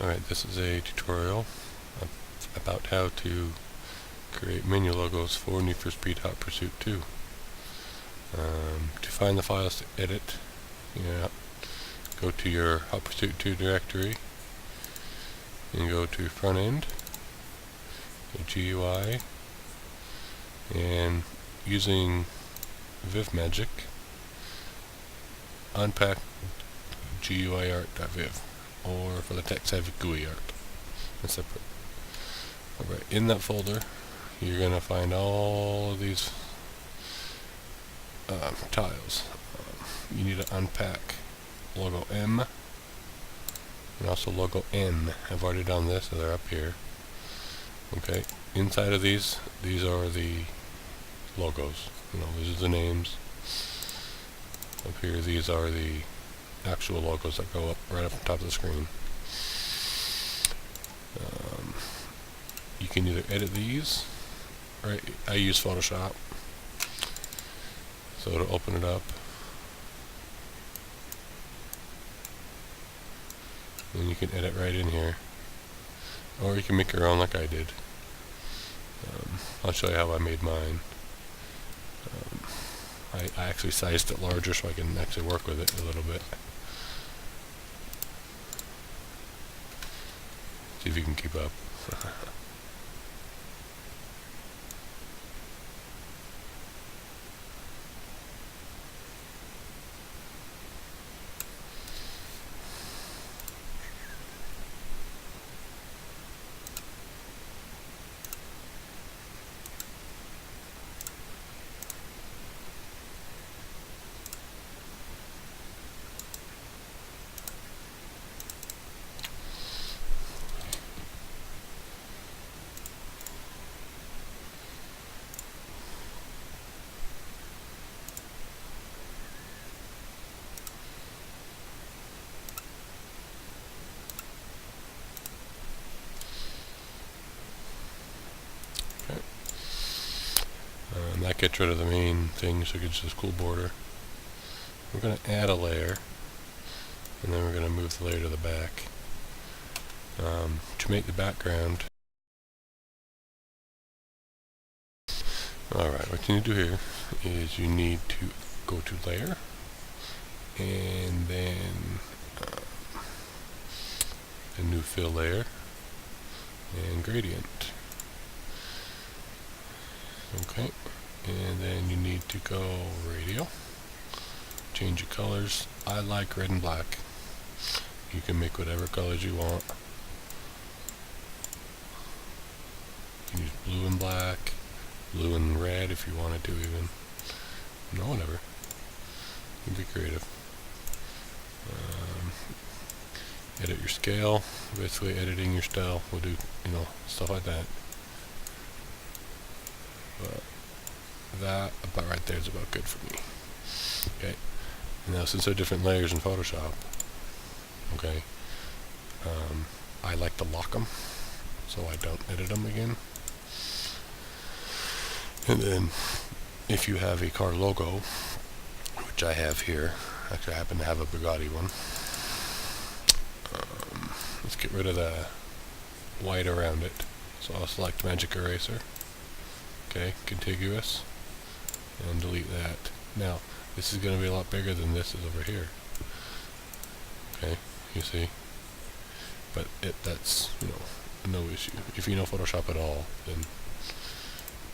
Alright, this is a tutorial about how to create menu logos for Need for Speed Hot Pursuit 2. To find the files to edit, go to your Hot Pursuit 2 directory and go to front end, GUI, and using VivMagick, unpack GUIart.viv, or for the text have GUIart. That's separate. Alright, in that folder you're going to find all of these tiles. You need to unpack logo M and also logo N. I've already done this, so they're up here. Okay, inside of these are the logos. These are the names. Up here, these are the actual logos that go up right up on top of the screen. You can either edit these, right? I use Photoshop, so to open it up, and you can edit right in here, or you can make your own like I did. I'll show you how I made mine. I actually sized it larger so I can actually work with it a little bit. See if you can keep up. That gets rid of the main thing, so it gets this cool border. We're going to add a layer, and then we're going to move the layer to the back. To make the background, alright, what you need to do here is you need to go to layer, and then a new fill layer, and gradient. Okay. And then you need to go radial, change your colors. I like red and black. You can make whatever colors you want. You can use blue and black, blue and red if you wanted to even. Whatever. You can be creative. Edit your scale. Basically editing your style. We'll do, stuff like that. But that about right there is about good for me. Okay. Now, since there are different layers in Photoshop, okay, I like to lock them so I don't edit them again. And then, if you have a car logo, which I have here, actually I happen to have a Bugatti one. Let's get rid of the white around it. So I'll select Magic Eraser. Okay, contiguous, and delete that. Now, this is going to be a lot bigger than this is over here. Okay, you see? But that's, no issue. If you know Photoshop at all, then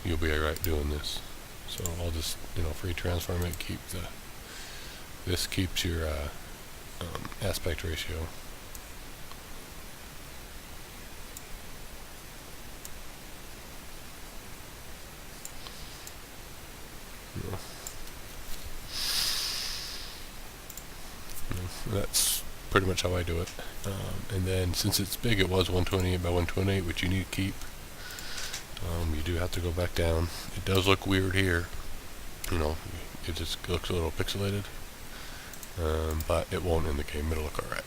you'll be alright doing this. So I'll just, free transform it, this keeps your aspect ratio. That's pretty much how I do it. And then since it's big, it was 128 by 128, which you need to keep. You do have to go back down. It does look weird here. It just looks a little pixelated. But it won't in the game. It'll look alright.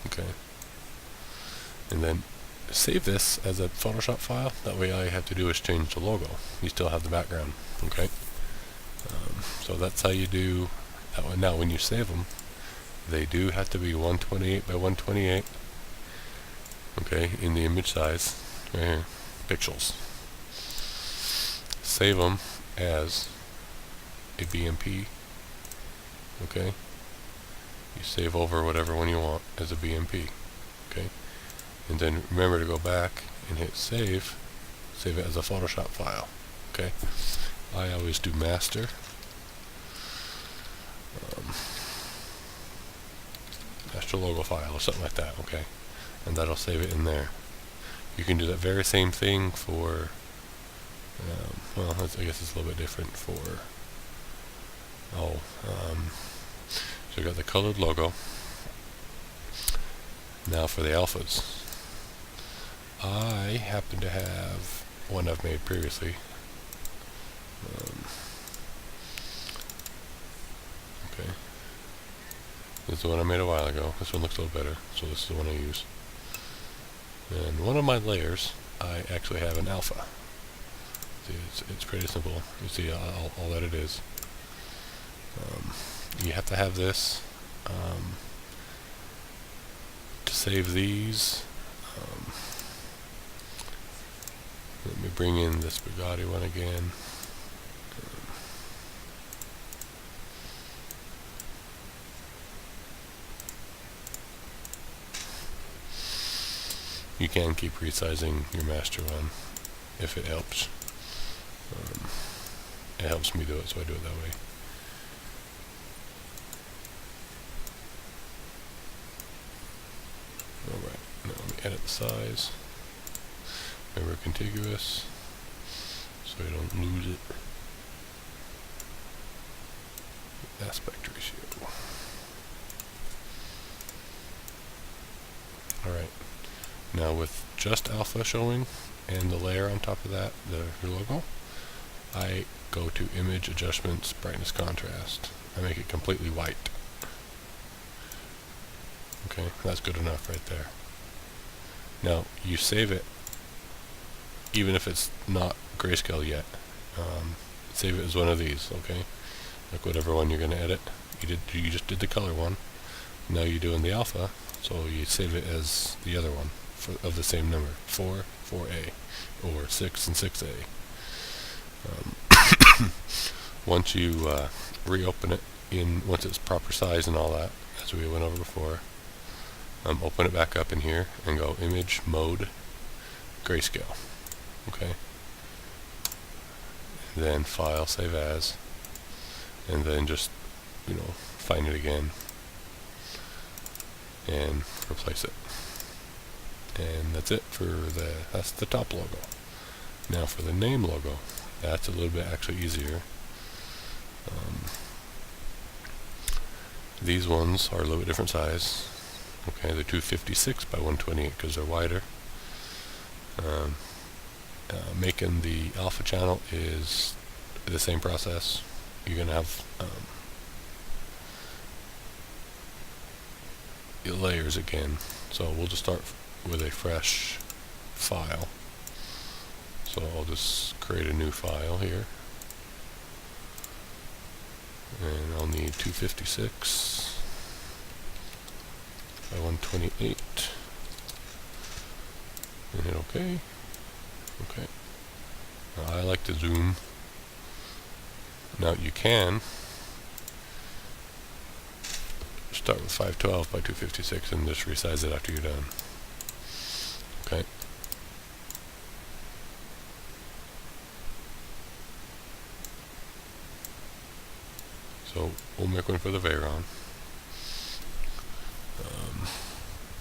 Okay. And then save this as a Photoshop file. That way all you have to do is change the logo. You still have the background. Okay. So that's how you do that one. Now when you save them, They do have to be 128 by 128. Okay, in the image size, right here, pixels. Save them as a BMP. Okay, you save over whatever one you want as a BMP. Okay, and then remember to go back and hit save. Save it as a Photoshop file. Okay, I always do master. Master logo file or something like that. Okay, and that'll save it in there. You can do that very same thing for, well, I guess it's a little bit different for, so we got the colored logo. Now for the alphas. I happen to have one I've made previously. Okay. This is the one I made a while ago. This one looks a little better, so this is the one I use. And one of my layers, I actually have an alpha. See, it's pretty simple. You see all that it is. You have to have this to save these. Let me bring in this Bugatti one again. You can keep resizing your master one if it helps. It helps me do it, so I do it that way. Alright, now let me edit the size. Remember contiguous, so you don't lose it. Aspect ratio. Alright. Now with just alpha showing and the layer on top of that, the logo, I go to image adjustments, brightness, contrast. I make it completely white. Okay, that's good enough right there. Now you save it even if it's not grayscale yet. Save it as one of these, okay? Like whatever one you're going to edit. You just did the color one. Now you're doing the alpha, so you save it as the other one of the same number, 4, 4A, or 6 and 6A. Once you reopen it once it's proper size and all that, as we went over before, open it back up in here and go image mode grayscale. Okay. And then file, save as, and then just find it again and replace it. And that's it for that's the top logo. Now for the name logo, that's a little bit actually easier. These ones are a little bit different size. Okay, they're 256 by 128 because they're wider. Making the alpha channel is the same process. You're going to have your layers again. So we'll just start with a fresh file. So I'll just create a new file here. And I'll need 256 by 128. And hit OK. Okay. Now I like to zoom. Now you can start with 512 by 256 and just resize it after you're done. Okay. So we'll make one for the Veyron.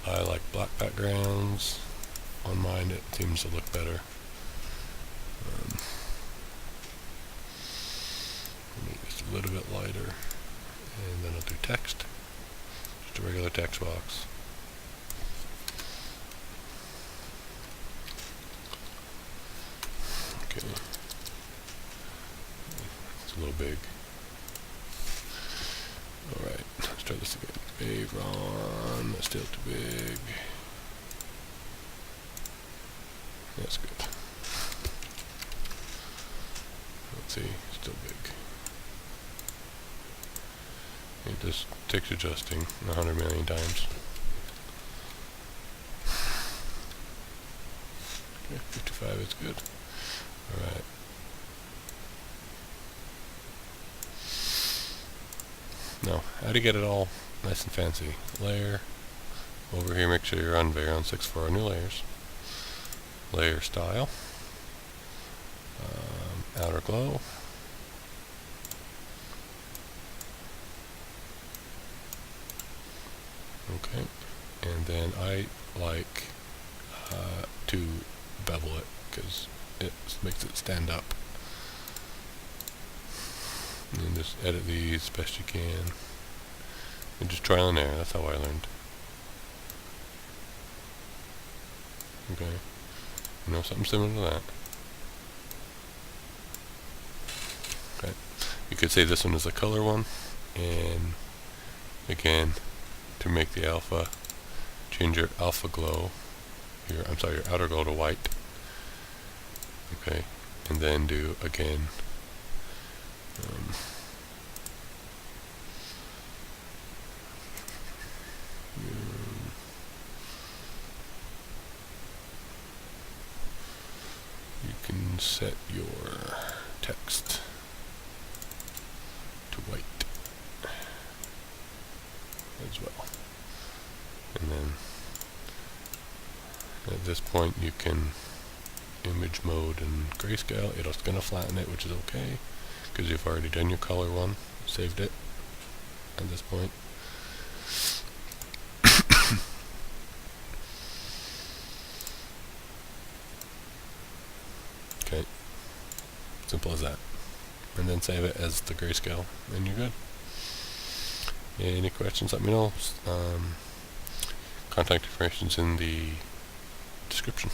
I like black backgrounds. On mine it seems to look better. Make this a little bit lighter, and then I'll do text. Just a regular text box. Okay. It's a little big. Alright, let's try this again. Veyron, that's still too big. That's good. Let's see, still big. It just takes adjusting 100 million times. Okay, 55 is good. Alright. Now, how to get it all nice and fancy? Layer. Over here, make sure you're on Variant 6 for our new layers. Layer style. Outer glow. Okay. And then I like to bevel it because it makes it stand up. And just edit these best you can. And just trial and error, that's how I learned. Okay. You know, something similar to that. Okay. You could say this one is a color one, and again, to make the alpha, change your alpha glow, your outer glow to white. Okay, and then do again. You can set your text to white as well. And then at this point you can image mode and grayscale. It's going to flatten it, which is okay because you've already done your color one, saved it at this point. Okay, simple as that. And then save it as the grayscale, and you're good. Any questions, let me know. Contact information is in the description.